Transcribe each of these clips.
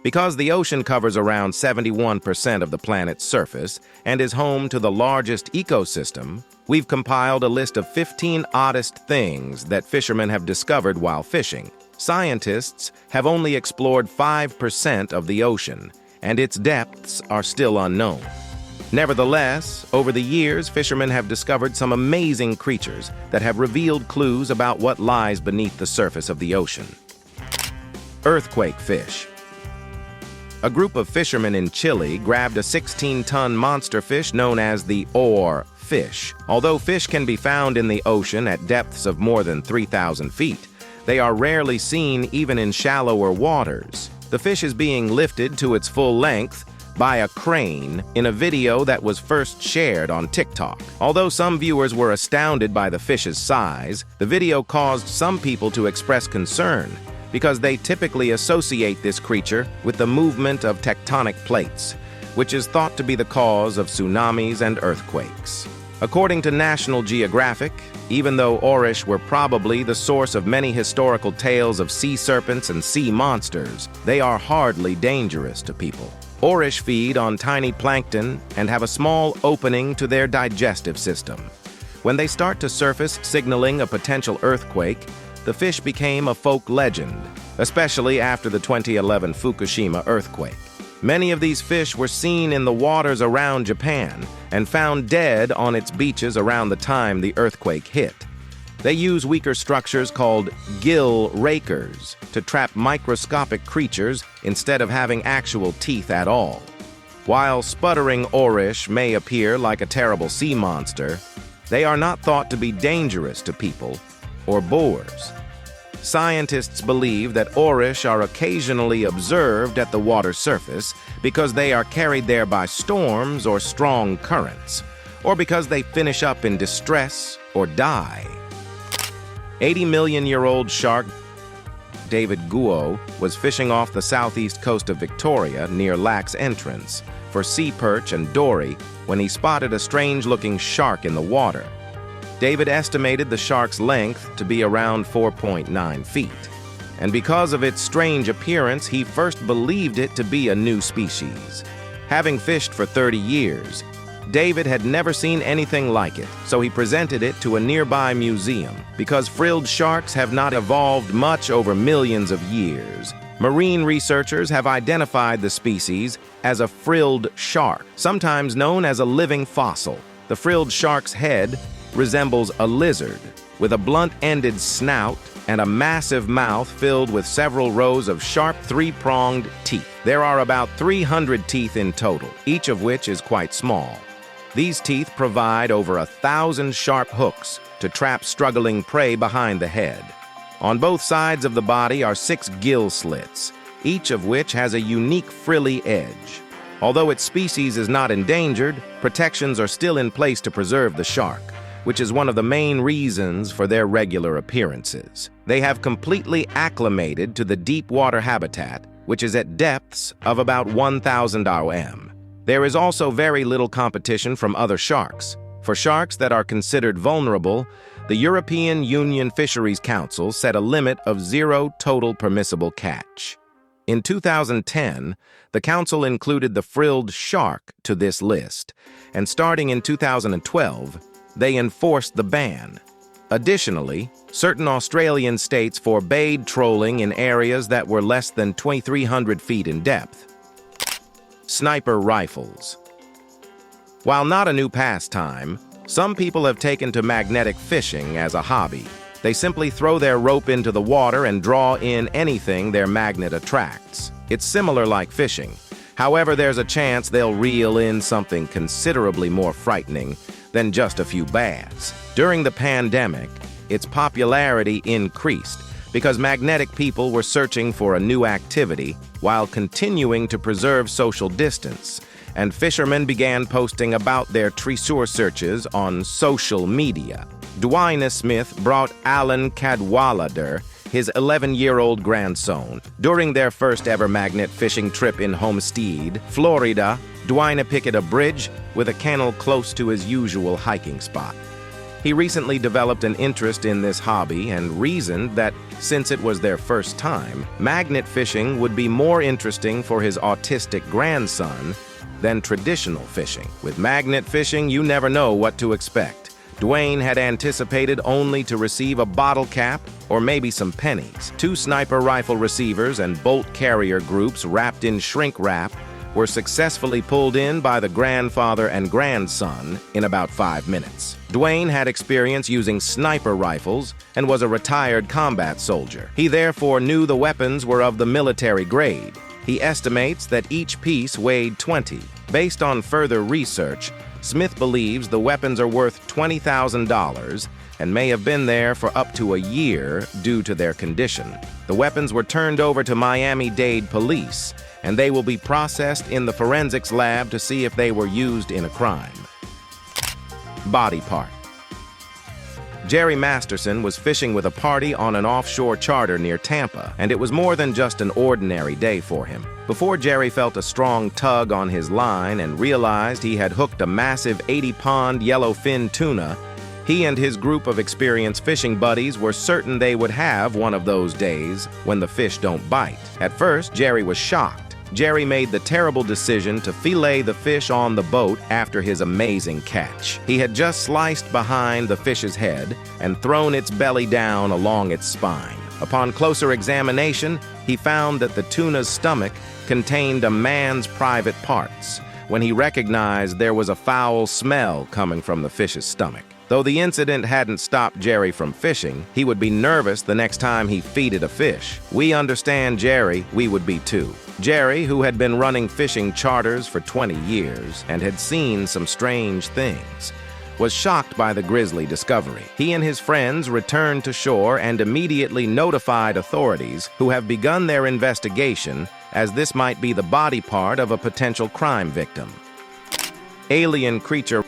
Because the ocean covers around 71% of the planet's surface and is home to the largest ecosystem, we've compiled a list of 15 oddest things that fishermen have discovered while fishing. Scientists have only explored 5% of the ocean, and its depths are still unknown. Nevertheless, over the years, fishermen have discovered some amazing creatures that have revealed clues about what lies beneath the surface of the ocean. Earthquake fish. A group of fishermen in Chile grabbed a 16-ton monster fish known as the oar fish. Although fish can be found in the ocean at depths of more than 3,000 feet, they are rarely seen even in shallower waters. The fish is being lifted to its full length by a crane in a video that was first shared on TikTok. Although some viewers were astounded by the fish's size, the video caused some people to express concern because they typically associate this creature with the movement of tectonic plates, which is thought to be the cause of tsunamis and earthquakes. According to National Geographic, even though orish were probably the source of many historical tales of sea serpents and sea monsters, they are hardly dangerous to people. Orish feed on tiny plankton and have a small opening to their digestive system. When they start to surface, signaling a potential earthquake, the fish became a folk legend, especially after the 2011 Fukushima earthquake. Many of these fish were seen in the waters around Japan and found dead on its beaches around the time the earthquake hit. They use weaker structures called gill rakers to trap microscopic creatures instead of having actual teeth at all. While sputtering orish may appear like a terrible sea monster, they are not thought to be dangerous to people or boars. Scientists believe that orish are occasionally observed at the water surface because they are carried there by storms or strong currents, or because they finish up in distress or die. 80-million-year-old shark David Guo was fishing off the southeast coast of Victoria near Lacs Entrance for sea perch and dory when he spotted a strange-looking shark in the water. David estimated the shark's length to be around 4.9 feet, and because of its strange appearance, he first believed it to be a new species. Having fished for 30 years, David had never seen anything like it, so he presented it to a nearby museum. Because frilled sharks have not evolved much over millions of years, marine researchers have identified the species as a frilled shark, sometimes known as a living fossil. The frilled shark's head resembles a lizard, with a blunt-ended snout and a massive mouth filled with several rows of sharp three-pronged teeth. There are about 300 teeth in total, each of which is quite small. These teeth provide over 1,000 sharp hooks to trap struggling prey behind the head. On both sides of the body are 6 gill slits, each of which has a unique frilly edge. Although its species is not endangered, protections are still in place to preserve the shark, which is one of the main reasons for their regular appearances. They have completely acclimated to the deep water habitat, which is at depths of about 1,000 rm. There is also very little competition from other sharks. For sharks that are considered vulnerable, the European Union Fisheries Council set a limit of 0 total permissible catch. In 2010, the council included the frilled shark to this list, and starting in 2012, they enforced the ban. Additionally, certain Australian states forbade trolling in areas that were less than 2,300 feet in depth. Sniper rifles. While not a new pastime, some people have taken to magnetic fishing as a hobby. They simply throw their rope into the water and draw in anything their magnet attracts. It's similar like fishing. However, there's a chance they'll reel in something considerably more frightening than just a few bass. During the pandemic, its popularity increased because magnetic people were searching for a new activity while continuing to preserve social distance, and fishermen began posting about their treasure searches on social media. Dwayne Smith brought Alan Cadwallader, his 11-year-old grandson. During their first ever magnet fishing trip in Homestead, Florida, Dwayne picked a bridge with a kennel close to his usual hiking spot. He recently developed an interest in this hobby and reasoned that, since it was their first time, magnet fishing would be more interesting for his autistic grandson than traditional fishing. With magnet fishing, you never know what to expect. Dwayne had anticipated only to receive a bottle cap or maybe some pennies. 2 sniper rifle receivers and bolt carrier groups wrapped in shrink wrap were successfully pulled in by the grandfather and grandson in about 5 minutes. Dwayne had experience using sniper rifles and was a retired combat soldier. He therefore knew the weapons were of the military grade. He estimates that each piece weighed 20. Based on further research, Smith believes the weapons are worth $20,000 and may have been there for up to a year due to their condition. The weapons were turned over to Miami-Dade police, and they will be processed in the forensics lab to see if they were used in a crime. Body part. Jerry Masterson was fishing with a party on an offshore charter near Tampa, and it was more than just an ordinary day for him. Before Jerry felt a strong tug on his line and realized he had hooked a massive 80-pound yellowfin tuna, he and his group of experienced fishing buddies were certain they would have one of those days when the fish don't bite. At first, Jerry was shocked. Jerry made the terrible decision to fillet the fish on the boat after his amazing catch. He had just sliced behind the fish's head and thrown its belly down along its spine. Upon closer examination, he found that the tuna's stomach contained a man's private parts, when he recognized there was a foul smell coming from the fish's stomach. Though the incident hadn't stopped Jerry from fishing, he would be nervous the next time he feeded a fish. We understand Jerry, we would be too. Jerry, who had been running fishing charters for 20 years and had seen some strange things, was shocked by the grisly discovery. He and his friends returned to shore and immediately notified authorities, who have begun their investigation, as this might be the body part of a potential crime victim. Alien creature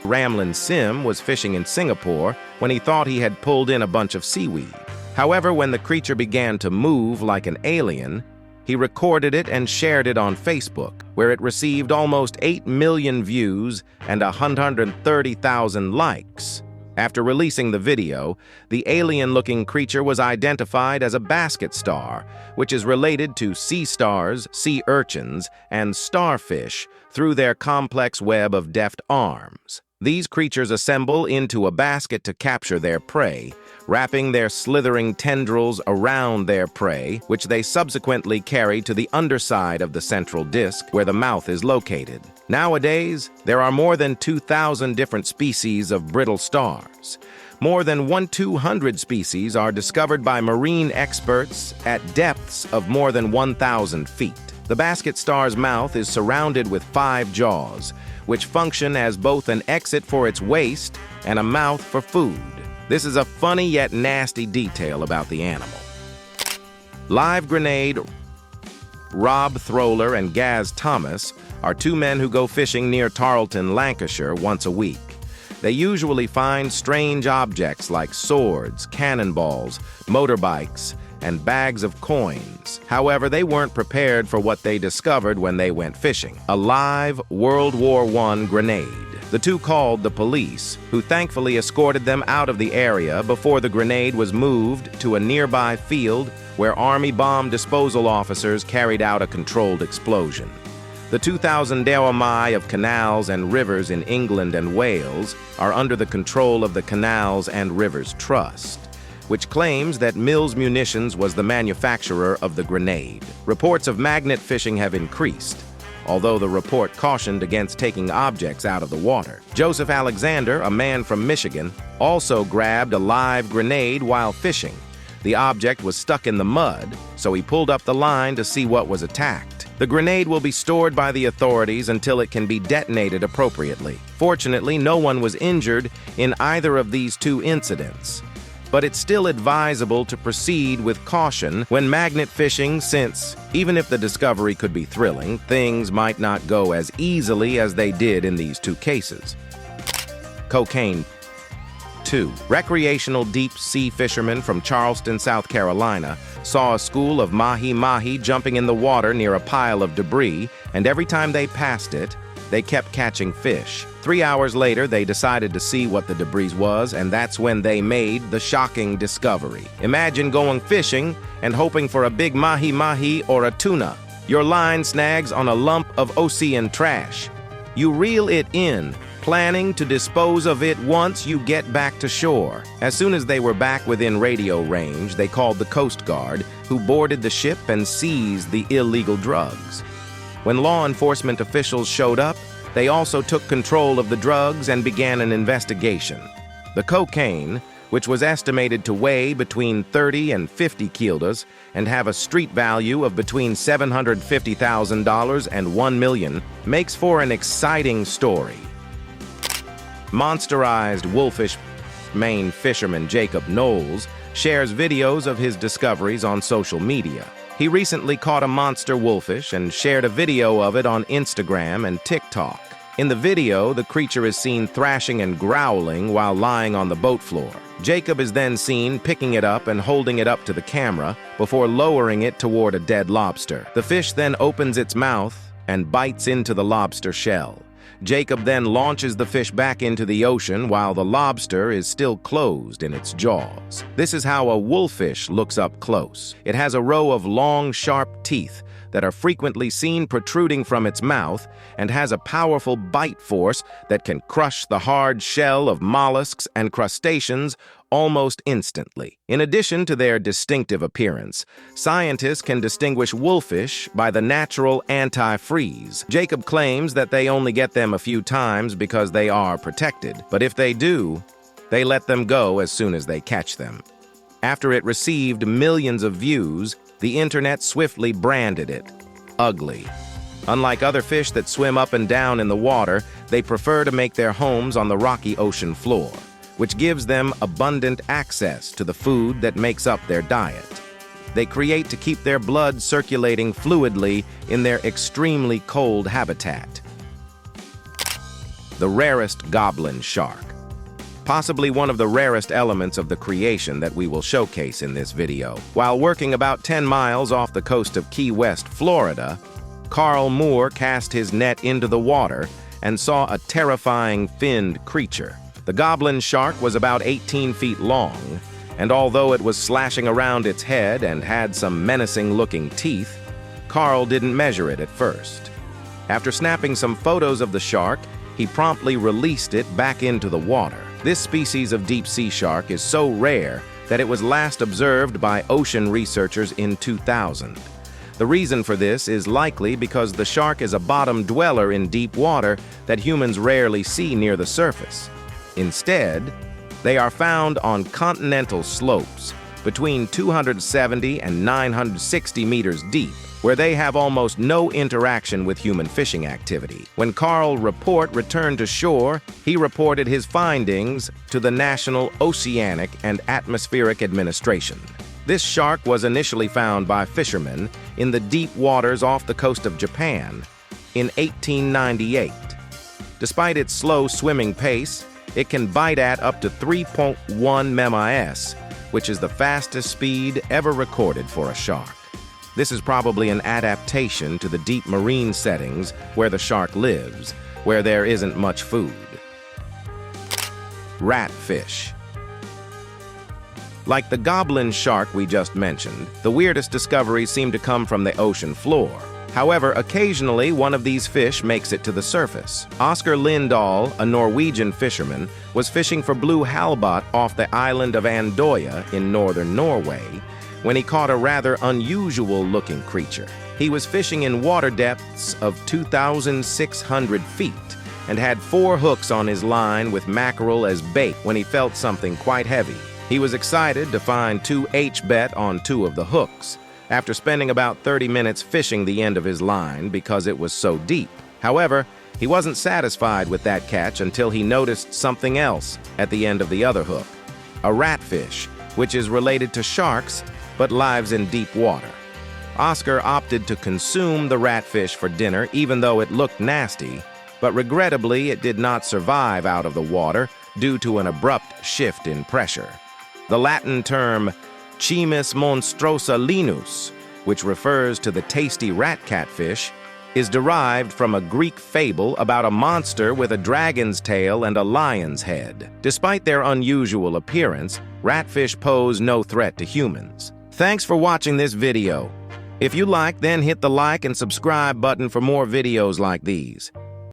Ramlin Sim was fishing in Singapore when he thought he had pulled in a bunch of seaweed. However, when the creature began to move like an alien, he recorded it and shared it on Facebook, where it received almost 8 million views and 130,000 likes. After releasing the video, the alien-looking creature was identified as a basket star, which is related to sea stars, sea urchins, and starfish through their complex web of deft arms. These creatures assemble into a basket to capture their prey, wrapping their slithering tendrils around their prey, which they subsequently carry to the underside of the central disc where the mouth is located. Nowadays, there are more than 2,000 different species of brittle stars. More than 1,200 species are discovered by marine experts at depths of more than 1,000 feet. The basket star's mouth is surrounded with 5 jaws, which function as both an exit for its waste and a mouth for food. This is a funny yet nasty detail about the animal. Live Grenade Rob Throler and Gaz Thomas are 2 men who go fishing near Tarleton, Lancashire once a week. They usually find strange objects like swords, cannonballs, motorbikes, and bags of coins. However, they weren't prepared for what they discovered when they went fishing: a live World War I grenade. The 2 called the police, who thankfully escorted them out of the area before the grenade was moved to a nearby field where Army bomb disposal officers carried out a controlled explosion. The 2,000 deomai of canals and rivers in England and Wales are under the control of the Canals and Rivers Trust, which claims that Mills Munitions was the manufacturer of the grenade. Reports of magnet fishing have increased, although the report cautioned against taking objects out of the water. Joseph Alexander, a man from Michigan, also grabbed a live grenade while fishing. The object was stuck in the mud, so he pulled up the line to see what was attacked. The grenade will be stored by the authorities until it can be detonated appropriately. Fortunately, no one was injured in either of these 2 incidents, but it's still advisable to proceed with caution when magnet fishing, since, even if the discovery could be thrilling, things might not go as easily as they did in these 2 cases. Cocaine. 2. Recreational deep-sea fishermen from Charleston, South Carolina, saw a school of mahi-mahi jumping in the water near a pile of debris, and every time they passed it, they kept catching fish. 3 hours later, they decided to see what the debris was, and that's when they made the shocking discovery. Imagine going fishing and hoping for a big mahi-mahi or a tuna. Your line snags on a lump of ocean trash. You reel it in, planning to dispose of it once you get back to shore. As soon as they were back within radio range, they called the Coast Guard, who boarded the ship and seized the illegal drugs. When law enforcement officials showed up, they also took control of the drugs and began an investigation. The cocaine, which was estimated to weigh between 30 and 50 kilos and have a street value of between $750,000 and $1 million, makes for an exciting story. Monsterized wolfish Maine fisherman Jacob Knowles shares videos of his discoveries on social media. He recently caught a monster wolfish and shared a video of it on Instagram and TikTok. In the video, the creature is seen thrashing and growling while lying on the boat floor. Jacob is then seen picking it up and holding it up to the camera before lowering it toward a dead lobster. The fish then opens its mouth and bites into the lobster shell. Jacob then launches the fish back into the ocean while the lobster is still closed in its jaws. This is how a wolfish looks up close. It has a row of long, sharp teeth that are frequently seen protruding from its mouth and has a powerful bite force that can crush the hard shell of mollusks and crustaceans almost instantly. In addition to their distinctive appearance, scientists can distinguish wolfish by the natural anti-freeze. Jacob claims that they only get them a few times because they are protected, but if they do, they let them go as soon as they catch them. After it received millions of views, the internet swiftly branded it ugly. Unlike other fish that swim up and down in the water, they prefer to make their homes on the rocky ocean floor, which gives them abundant access to the food that makes up their diet. They create to keep their blood circulating fluidly in their extremely cold habitat. The rarest goblin shark. Possibly one of the rarest elements of the creation that we will showcase in this video. While working about 10 miles off the coast of Key West, Florida, Carl Moore cast his net into the water and saw a terrifying finned creature. The goblin shark was about 18 feet long, and although it was slashing around its head and had some menacing-looking teeth, Carl didn't measure it at first. After snapping some photos of the shark, he promptly released it back into the water. This species of deep-sea shark is so rare that it was last observed by ocean researchers in 2000. The reason for this is likely because the shark is a bottom dweller in deep water that humans rarely see near the surface. Instead, they are found on continental slopes between 270 and 960 meters deep, where they have almost no interaction with human fishing activity. When Carl Report returned to shore, he reported his findings to the National Oceanic and Atmospheric Administration. This shark was initially found by fishermen in the deep waters off the coast of Japan in 1898. Despite its slow swimming pace, it can bite at up to 3.1 mph, which is the fastest speed ever recorded for a shark. This is probably an adaptation to the deep marine settings where the shark lives, where there isn't much food. Ratfish. Like the goblin shark we just mentioned, the weirdest discoveries seem to come from the ocean floor. However, occasionally one of these fish makes it to the surface. Oscar Lindahl, a Norwegian fisherman, was fishing for blue halibut off the island of Andøya in northern Norway when he caught a rather unusual-looking creature. He was fishing in water depths of 2,600 feet and had 4 hooks on his line with mackerel as bait when he felt something quite heavy. He was excited to find 2 H-bet on 2 of the hooks, after spending about 30 minutes fishing the end of his line because it was so deep. However, he wasn't satisfied with that catch until he noticed something else at the end of the other hook, a ratfish, which is related to sharks but lives in deep water. Oscar opted to consume the ratfish for dinner even though it looked nasty, but regrettably it did not survive out of the water due to an abrupt shift in pressure. The Latin term Chimus monstrosa linus, which refers to the tasty rat catfish, is derived from a Greek fable about a monster with a dragon's tail and a lion's head. Despite their unusual appearance, ratfish pose no threat to humans. Thanks for watching this video. If you like, then hit the like and subscribe button for more videos like these.